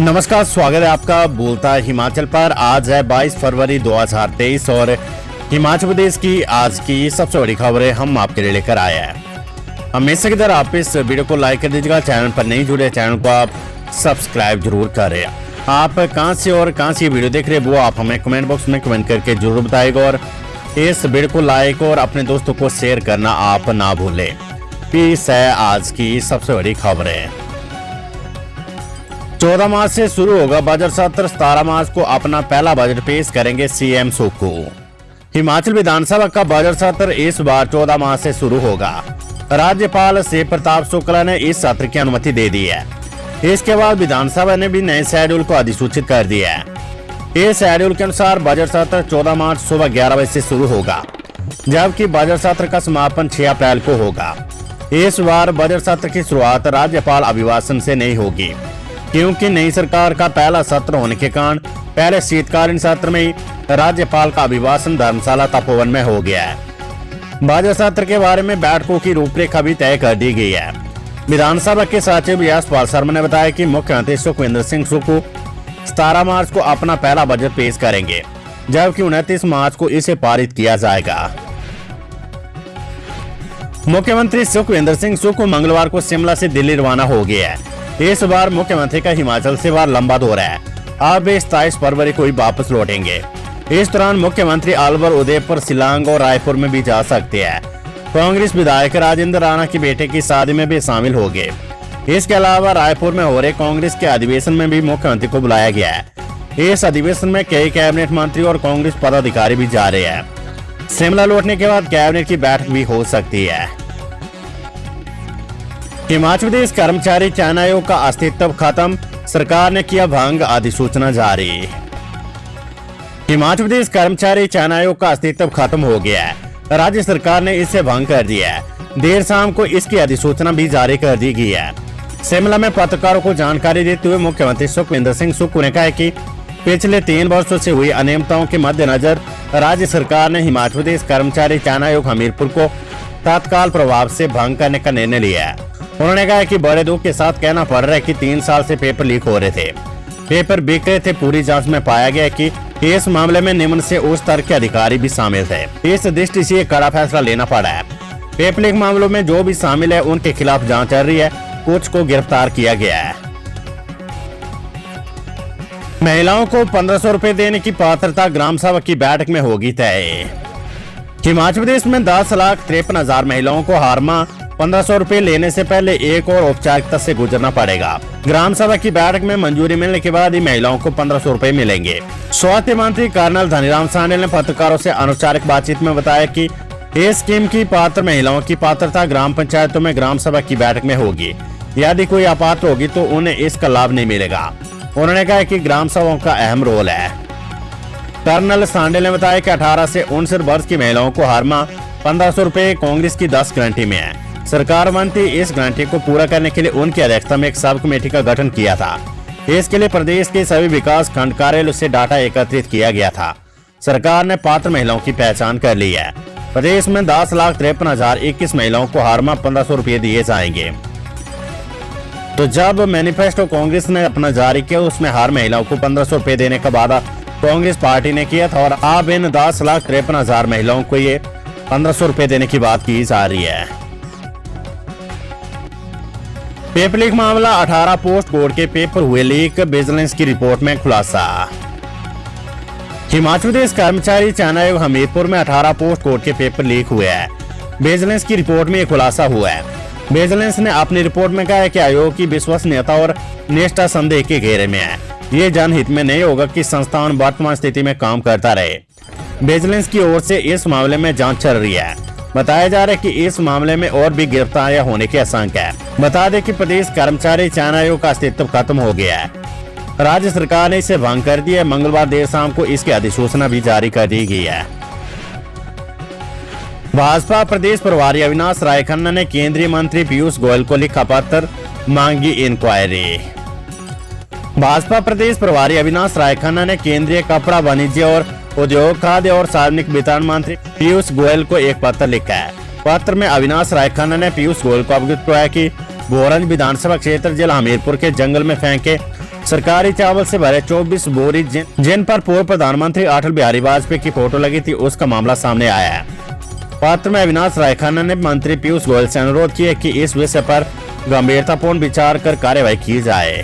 नमस्कार, स्वागत है आपका बोलता है हिमाचल पर। आज है 22 फरवरी 2023 और हिमाचल प्रदेश की आज की सबसे बड़ी खबरें हम आपके लिए लेकर आए हैं। हमेशा की तरह आप इस वीडियो को लाइक कर दीजिएगा। चैनल पर नहीं जुड़े चैनल को आप सब्सक्राइब जरूर करें। आप कहां से और कहां से वीडियो देख रहे हैं वो आप हमें कमेंट बॉक्स में कमेंट करके जरूर बताएगा और इस वीडियो को लाइक और अपने दोस्तों को शेयर करना आप ना भूलें। पीस है आज की सबसे बड़ी खबरें। 14 मार्च से शुरू होगा बजट सत्र। 17 मार्च को अपना पहला बजट पेश करेंगे सीएम सुक्खू। हिमाचल विधानसभा का बजट सत्र इस बार 14 मार्च से शुरू होगा। राज्यपाल शिव प्रताप शुक्ला ने इस सत्र की अनुमति दे दी है। इसके बाद विधानसभा ने भी नए शेड्यूल को अधिसूचित कर दिया है। इस शेड्यूल के अनुसार बजट सत्र 14 मार्च सुबह 11 बजे से शुरू होगा, जबकि बजट सत्र का समापन 6 अप्रैल को होगा। इस बार बजट सत्र की शुरुआत राज्यपाल अभिभाषण से नहीं होगी, क्योंकि नई सरकार का पहला सत्र होने के कारण पहले शीतकालीन सत्र में ही राज्यपाल का अभिभाषण धर्मशाला तपोवन में हो गया है। बजट सत्र के बारे में बैठकों की रूपरेखा भी तय कर दी गई है। विधानसभा के सचिव यशपाल शर्मा ने बताया कि मुख्यमंत्री सुखविंदर सिंह सुक्खू 17 मार्च को अपना पहला बजट पेश करेंगे, जबकि 29 मार्च को इसे पारित किया जाएगा। मुख्यमंत्री सुखविंदर सिंह सुक्खू मंगलवार को शिमला से दिल्ली रवाना हो गए हैं। इस बार मुख्यमंत्री का हिमाचल से बार लंबा दौरा है। अब वे 27 फरवरी को ही वापस लौटेंगे। इस दौरान मुख्यमंत्री अलवर, उदयपुर, शिलांग और रायपुर में भी जा सकते हैं। कांग्रेस विधायक राजेंद्र राणा के बेटे की शादी में भी शामिल हो गए। इसके अलावा रायपुर में हो रहे कांग्रेस के अधिवेशन में भी मुख्यमंत्री को बुलाया गया है। इस अधिवेशन में कई कैबिनेट मंत्री और कांग्रेस पदाधिकारी भी जा रहे हैं। शिमला लौटने के बाद कैबिनेट की बैठक भी हो सकती है। हिमाचल प्रदेश कर्मचारी चयन आयोग का अस्तित्व खत्म, सरकार ने किया भंग, अधिसूचना जारी। हिमाचल प्रदेश कर्मचारी चयन आयोग का अस्तित्व खत्म हो गया है। राज्य सरकार ने इसे भंग कर दिया है। देर शाम को इसकी अधिसूचना भी जारी कर दी गई है। शिमला में पत्रकारों को जानकारी देते हुए मुख्यमंत्री सुखविंदर सिंह सुक्खू ने कहा कि पिछले 3 वर्षों से हुई अनियमितताओं के मद्देनजर राज्य सरकार ने हिमाचल प्रदेश कर्मचारी चयन आयोग हमीरपुर को तत्काल प्रभाव से भंग करने का निर्णय लिया है। उन्होंने कहा कि बड़े दुख के साथ कहना पड़ रहा है कि 3 साल से पेपर लीक हो रहे थे, पेपर बिक रहे थे। पूरी जांच में पाया गया कि इस मामले में निम्न से उच्च स्तर के अधिकारी भी शामिल थे। इस दृष्टि से कड़ा फैसला लेना पड़ा है। पेपर लीक मामलों में जो भी शामिल है उनके खिलाफ जांच चल रही है। कुछ को गिरफ्तार किया गया है। महिलाओं को 1500 रुपए देने की पात्रता ग्राम सभा की बैठक में होगी तय। हिमाचल प्रदेश में 10,53,000 महिलाओं को हर माह 1500 रुपए लेने से पहले एक और औपचारिकता से गुजरना पड़ेगा। ग्राम सभा की बैठक में मंजूरी मिलने के बाद ही महिलाओं को 1500 रुपए मिलेंगे। स्वास्थ्य मंत्री कर्नल धनीराम शांडिल ने पत्रकारों से अनौपचारिक बातचीत में बताया कि इस स्कीम की पात्र महिलाओं की पात्रता ग्राम पंचायतों में ग्राम सभा की बैठक में होगी। यदि कोई अपात्र होगी तो उन्हें इसका लाभ नहीं मिलेगा। उन्होंने कहा कि ग्राम सभाओं का अहम रोल है। कर्नल शांडिल ने बताया कि 18 से 69 वर्ष की महिलाओं को हर माह 1500 रुपए कांग्रेस की 10 गारंटी में है। सरकार मंत्री इस गारंटी को पूरा करने के लिए उनकी अध्यक्षता में एक सब कमेटी का गठन किया था। इसके लिए प्रदेश के सभी विकास खंड कार्यालयों से डाटा एकत्रित किया गया था। सरकार ने पात्र महिलाओं की पहचान कर ली है। प्रदेश में 10,53,021 महिलाओं को हर माह 1500 रुपए दिए जाएंगे। तो जब मैनिफेस्टो कांग्रेस ने अपना जारी किया उसमें हर महिलाओं को 1500 रुपए देने का वादा कांग्रेस पार्टी ने किया था और अब इन 10,53,000 महिलाओं को ये 1500 रुपए देने की बात की जा रही है। पेपर लीक मामला 18 पोस्ट कोड के पेपर हुए लीक, विजिलेंस की रिपोर्ट में खुलासा। हिमाचल प्रदेश कर्मचारी चयन आयोग हमीरपुर में 18 पोस्ट कोड के पेपर लीक हुए हैं। विजिलेंस की रिपोर्ट में ये खुलासा हुआ है। विजिलेंस ने अपनी रिपोर्ट में कहा है कि आयोग की विश्वसनीयता और निष्ठा संदेह के घेरे में है। ये जनहित में नहीं होगा कि संस्थान वर्तमान स्थिति में काम करता रहे। विजिलेंस की ओर से इस मामले में जांच चल रही है। बताया जा रहा है कि इस मामले में और भी गिरफ्तारियां होने की आशंका है। बता दें कि प्रदेश कर्मचारी चयन आयोग का अस्तित्व खत्म हो गया है। राज्य सरकार ने इसे भंग कर दिया है। मंगलवार देर शाम को इसकी अधिसूचना भी जारी कर दी गई है। भाजपा प्रदेश प्रभारी अविनाश राय खन्ना ने केंद्रीय मंत्री पीयूष गोयल को लिखा पत्र, मांगी इंक्वायरी। भाजपा प्रदेश प्रभारी अविनाश राय खन्ना ने केंद्रीय कपड़ा, वाणिज्य और उद्योग, खाद्य और सार्वजनिक वितरण मंत्री पीयूष गोयल को एक पत्र लिखा है। पत्र में अविनाश राय खन्ना ने पीयूष गोयल को अवगत कराया कि भोरंज विधानसभा क्षेत्र जिला हमीरपुर के जंगल में फेंके सरकारी चावल से भरे 24 बोरी जिन पर पूर्व प्रधानमंत्री अटल बिहारी वाजपेयी की फोटो लगी थी, उसका मामला सामने आया है। पत्र में अविनाश राय खन्ना ने मंत्री पीयूष गोयल से अनुरोध किया कि इस विषय पर गंभीरतापूर्ण विचार कर कार्यवाही की जाए।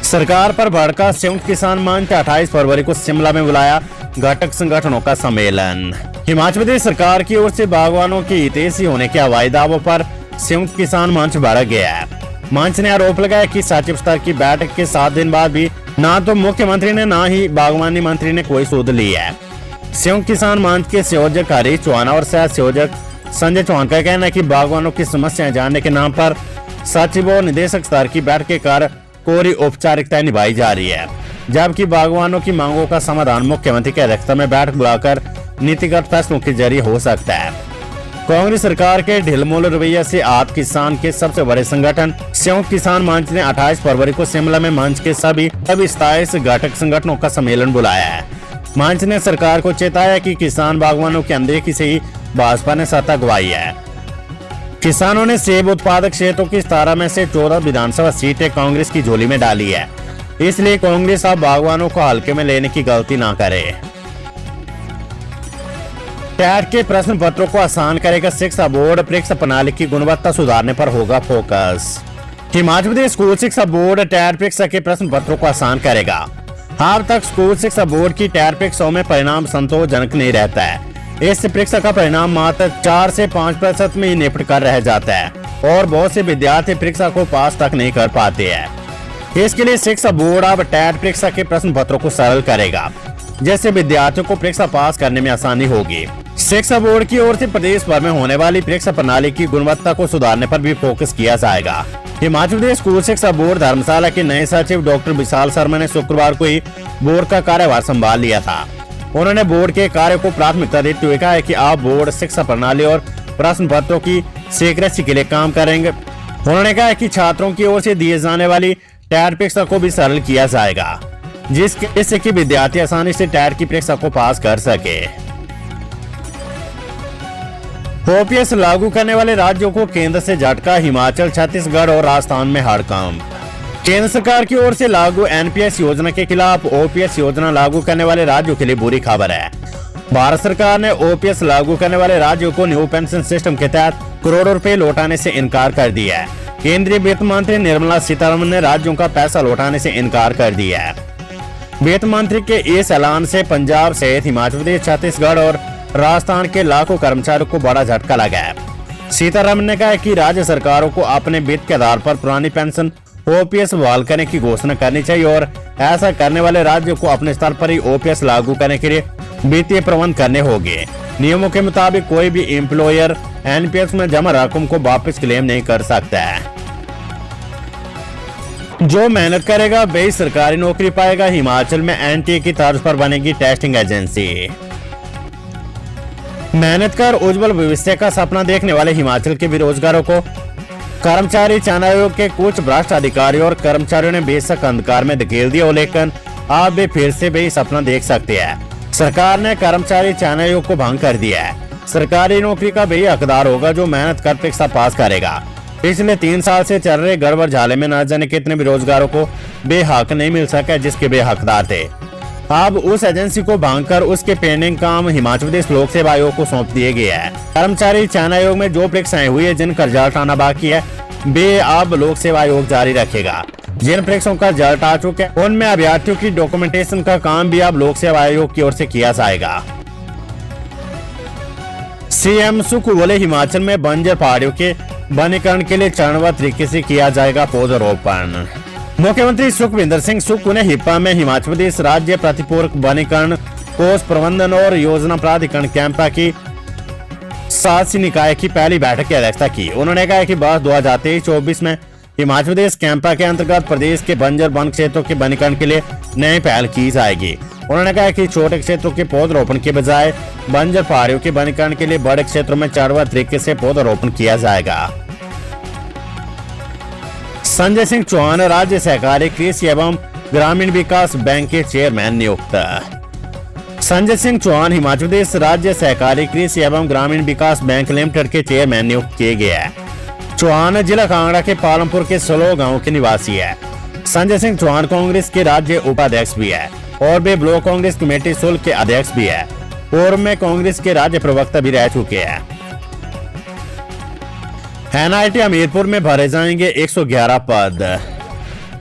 सरकार पर भड़का संयुक्त किसान मंच 28 फरवरी को शिमला में बुलाया घटक संगठनों का सम्मेलन। हिमाचल प्रदेश सरकार की ओर से बागवानों की हितैषी होने के हवाई दावों पर संयुक्त किसान मंच भड़क गया है। मंच ने आरोप लगाया कि सचिव स्तर की बैठक के 7 दिन बाद भी ना तो मुख्यमंत्री ने ना ही बागवानी मंत्री ने कोई सूद ली है। संयुक्त किसान मंच के संयोजक हरीश चौहान और सह संयोजक संजय चौहान का कहना है कि बागवानों की समस्याएं जानने के नाम पर सचिव और निदेशक स्तर की बैठक के कर कोरी औपचारिकताएं निभाई जा रही है, जबकि बागवानों की मांगों का समाधान मुख्यमंत्री की अध्यक्षता में बैठक बुलाकर नीतिगत फैसलों के जरिए हो सकता है। कांग्रेस सरकार के ढिलमुल रवैये से आप किसान के सबसे बड़े संगठन संयुक्त किसान मंच ने 28 फरवरी को शिमला में मंच के सभी 27 घटक संगठनों का सम्मेलन बुलाया है। मंच ने सरकार को चेताया कि किसान बागवानों की अनदेखी से ही भाजपा ने सत्ता गंवाई है। किसानों ने सेब उत्पादक क्षेत्रों की 17 में से 14 विधानसभा सीटें कांग्रेस की झोली में डाली है, इसलिए कांग्रेस अब बागवानों को हल्के में लेने की गलती ना करे। टैट के प्रश्न पत्रों को आसान करेगा शिक्षा बोर्ड, परीक्षा प्रणाली की गुणवत्ता सुधारने पर होगा फोकस। हिमाचल प्रदेश स्कूल शिक्षा बोर्ड टैट परीक्षा के प्रश्न पत्रों को आसान करेगा। अब तक स्कूल शिक्षा बोर्ड की टैट परीक्षाओं में परिणाम संतोषजनक नहीं रहता है। इस परीक्षा का परिणाम मात्र 4 से 5% में ही निपट कर रह जाता है और बहुत से विद्यार्थी परीक्षा को पास तक नहीं कर पाते हैं। इसके लिए शिक्षा बोर्ड अब टैट परीक्षा के प्रश्न पत्रों को सरल करेगा, जिससे विद्यार्थियों को परीक्षा पास करने में आसानी होगी। शिक्षा बोर्ड की ओर से प्रदेश भर में होने वाली परीक्षा प्रणाली की गुणवत्ता को सुधारने पर भी फोकस किया जाएगा। हिमाचल प्रदेश स्कूल शिक्षा बोर्ड धर्मशाला के नए सचिव डॉक्टर विशाल शर्मा ने शुक्रवार को ही बोर्ड का कार्यभार संभाल लिया था। उन्होंने बोर्ड के कार्य को प्राथमिकता देते हुए कहा है कि आप बोर्ड शिक्षा प्रणाली और प्रश्न पत्रों की सीक्रेसी के लिए काम करेंगे। उन्होंने कहा कि छात्रों की ओर से दिए जाने वाली टैट परीक्षा को भी सरल किया जाएगा, जिससे कि विद्यार्थी आसानी से टैट की परीक्षा को पास कर सके। ओपीएस लागू करने वाले राज्यों को केंद्र से झटका, हिमाचल, छत्तीसगढ़ और राजस्थान में हड़कंप। केंद्र सरकार की ओर से लागू एनपीएस योजना के खिलाफ ओपीएस योजना लागू करने वाले राज्यों के लिए बुरी खबर है। भारत सरकार ने ओपीएस लागू करने वाले राज्यों को न्यू पेंशन सिस्टम के तहत करोड़ों रुपए लौटाने से इनकार कर दिया है। केंद्रीय वित्त मंत्री निर्मला सीतारमण ने राज्यों का पैसा लौटाने से इनकार कर दिया है। वित्त मंत्री के इस ऐलान से पंजाब सहित हिमाचल प्रदेश, छत्तीसगढ़ और राजस्थान के लाखों कर्मचारियों को बड़ा झटका लगा है। सीतारमण ने कहा कि राज्य सरकारों को अपने वित्त के आधार पर पुरानी पेंशन ओपीएस बहाल करने की घोषणा करनी चाहिए और ऐसा करने वाले राज्यों को अपने स्तर पर ही ओपीएस लागू करने के लिए वित्तीय प्रबंध करने होंगे। नियमों के मुताबिक कोई भी एम्प्लॉयर एनपीएस में जमा रकम को वापस क्लेम नहीं कर सकता है। जो मेहनत करेगा वही सरकारी नौकरी पाएगा। हिमाचल में एनटीए की तर्ज पर बनेगी टेस्टिंग एजेंसी। मेहनत कर उज्जवल भविष्य का सपना देखने वाले हिमाचल के बेरोजगारों को कर्मचारी चयन आयोग के कुछ भ्रष्ट अधिकारियों और कर्मचारियों ने बेशक अंधकार में धकेल दिया, लेकिन आप भी फिर से वही सपना देख सकते हैं। सरकार ने कर्मचारी चयन आयोग को भंग कर दिया है। सरकारी नौकरी का वही हकदार होगा जो मेहनत कर परीक्षा पास करेगा। पिछले 3 साल से चल रहे गड़बड़ झाले में न जाने कितने बेरोजगारों को बेहक नहीं मिल सका जिसके बेहकदार थे। अब उस एजेंसी को भांगकर उसके पेंडिंग काम हिमाचल प्रदेश लोक सेवा आयोग को सौंप दिए गए हैं। कर्मचारी चयन आयोग में जो परीक्षाएं हुई है जिनका रिजल्ट आना बाकी है वे अब लोक सेवा आयोग जारी रखेगा। जिन परीक्षाओं का रिजल्ट आ चुके हैं उनमें अभ्यर्थियों की डॉक्यूमेंटेशन का काम भी अब लोक सेवा आयोग की ओर से किया जाएगा। सीएम सुख बोले हिमाचल में बंजर पहाड़ियों के वनीकरण के लिए चरणबद्ध तरीके से किया जाएगा पौधरोपण। मुख्यमंत्री सुखविंदर सिंह सुक्खू ने हिप्पा में हिमाचल प्रदेश राज्य प्रतिपूरक वनीकरण कोष प्रबंधन और योजना प्राधिकरण कैंपा की शासी निकाय की पहली बैठक की अध्यक्षता की। उन्होंने कहा कि वर्ष 2023-24 में हिमाचल प्रदेश कैंपा के अंतर्गत प्रदेश के बंजर वन क्षेत्रों के वनीकरण के लिए नई पहल की जाएगी। उन्होंने कहा कि छोटे क्षेत्रों के पौधरोपण के बजाय बंजर पहाड़ियों के वनीकरण के लिए बड़े क्षेत्रों में चरणबद्ध तरीके से पौधरोपण किया जाएगा। संजय सिंह चौहान राज्य सहकारी कृषि एवं ग्रामीण विकास बैंक के चेयरमैन नियुक्त। संजय सिंह चौहान हिमाचल प्रदेश राज्य सहकारी कृषि एवं ग्रामीण विकास बैंक लिमिटेड के चेयरमैन नियुक्त किए गए हैं। चौहान जिला कांगड़ा के पालमपुर के सलो गांव के निवासी है। संजय सिंह चौहान कांग्रेस के राज्य उपाध्यक्ष भी है और वे ब्लॉक कांग्रेस कमेटी सुल के अध्यक्ष भी है और में कांग्रेस के राज्य प्रवक्ता भी रह चुके हैं। एनआईटी हमीरपुर में भरे जाएंगे 111 पद।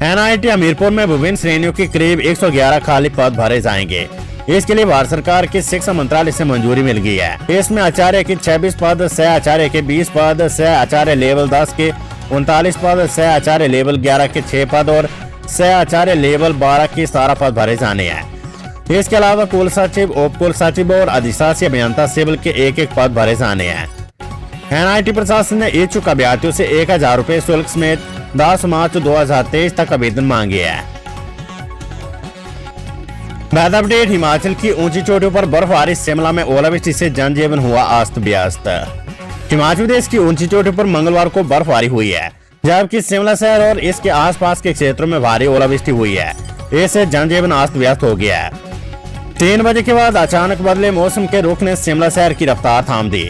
एनआईटी हमीरपुर में विभिन्न श्रेणियों के करीब 111 खाली पद भरे जाएंगे। इसके लिए भारत सरकार के शिक्षा मंत्रालय से मंजूरी मिल गई है। इसमें आचार्य के 26 पद, सह आचार्य के 20 पद, सह आचार्य लेवल 10 के 39 पद, सह आचार्य लेवल 11 के 6 पद और सह आचार्य लेवल 12 के 17 पद भरे जाने हैं। इसके अलावा कुल सचिव, उप कुल सचिव और अधिशासी अभियंता सिविल के एक पद भरे जाने हैं। एनआईटी प्रशासन ने इच्छुक अभ्यर्थियों से 1000 रुपए शुल्क समेत 10 मार्च 2023 तक आवेदन मांगे हैं। Weather update. हिमाचल की ऊंची चोटियों पर बर्फबारी, शिमला में ओलावृष्टि से जनजीवन हुआ अस्त व्यस्त। हिमाचल प्रदेश की ऊंची चोटियों पर मंगलवार को बर्फबारी हुई है, जबकि शिमला शहर और इसके आसपास के क्षेत्रों में भारी ओलावृष्टि हुई है। इससे जनजीवन अस्त व्यस्त हो गया है। 3 बजे के बाद अचानक बदले मौसम के रुख ने शिमला शहर की रफ्तार थाम दी।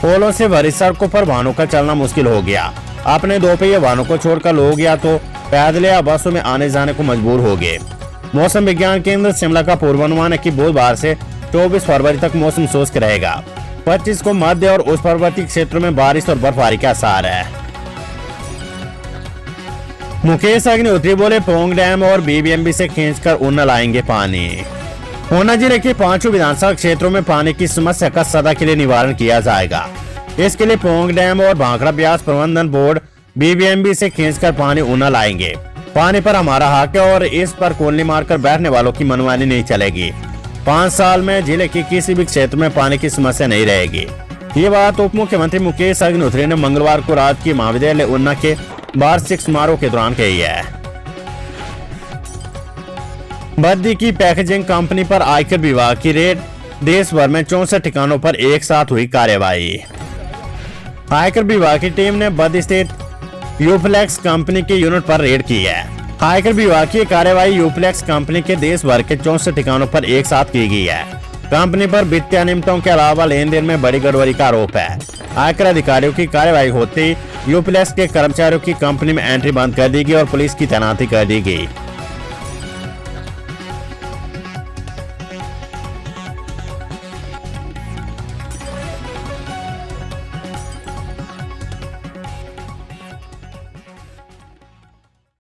ओलों से भरी सड़कों पर वाहनों का चलना मुश्किल हो गया। अपने 2 पहिए वाहनों को छोड़कर लोग या तो पैदल या बसों में आने जाने को मजबूर हो गए। मौसम विज्ञान केंद्र शिमला का पूर्वानुमान है कि बुधवार से 24 फरवरी तक मौसम शुष्क रहेगा। 25 को मध्य और उस पर्वतीय क्षेत्रों में बारिश और बर्फबारी का आसार है। मुकेश अग्निहोत्री बोले, पोंग डैम और बीबीएमबी से खींचकर ऊना लाएंगे पानी। ऊना जिले के 5 विधानसभा क्षेत्रों में पानी की समस्या का सदा के लिए निवारण किया जाएगा। इसके लिए पोंग डैम और भाखड़ा ब्यास प्रबंधन बोर्ड बीबीएमबी से खींचकर पानी ऊना लाएंगे। पानी पर हमारा हक है और इस पर कोल्नी मारकर बैठने वालों की मनमानी नहीं चलेगी। 5 साल में जिले के किसी भी क्षेत्र में पानी की समस्या नहीं रहेगी। ये बात उप मुख्यमंत्री मुकेश अग्निहोत्री ने मंगलवार को राजकीय महाविद्यालय ऊना के वार्षिक समारोह के दौरान कही है। बद्दी की पैकेजिंग कंपनी पर आयकर विभाग की रेड, देश भर में 64 ठिकानों पर एक साथ हुई कार्रवाई। आयकर विभाग की टीम ने बद्दी स्थित यूफ्लेक्स कंपनी के यूनिट पर रेड की है। आयकर विभाग की कार्रवाई यूफ्लेक्स कंपनी के देश भर के 64 ठिकानों पर एक साथ की गई है। कंपनी पर वित्तीय अनियमितों के अलावा लेन देन में बड़ी गड़बड़ी का आरोप है। आयकर अधिकारियों की कार्रवाई होते ही यूफ्लेक्स के कर्मचारियों की कंपनी में एंट्री बंद कर दी गई और पुलिस की तैनाती कर दी गई।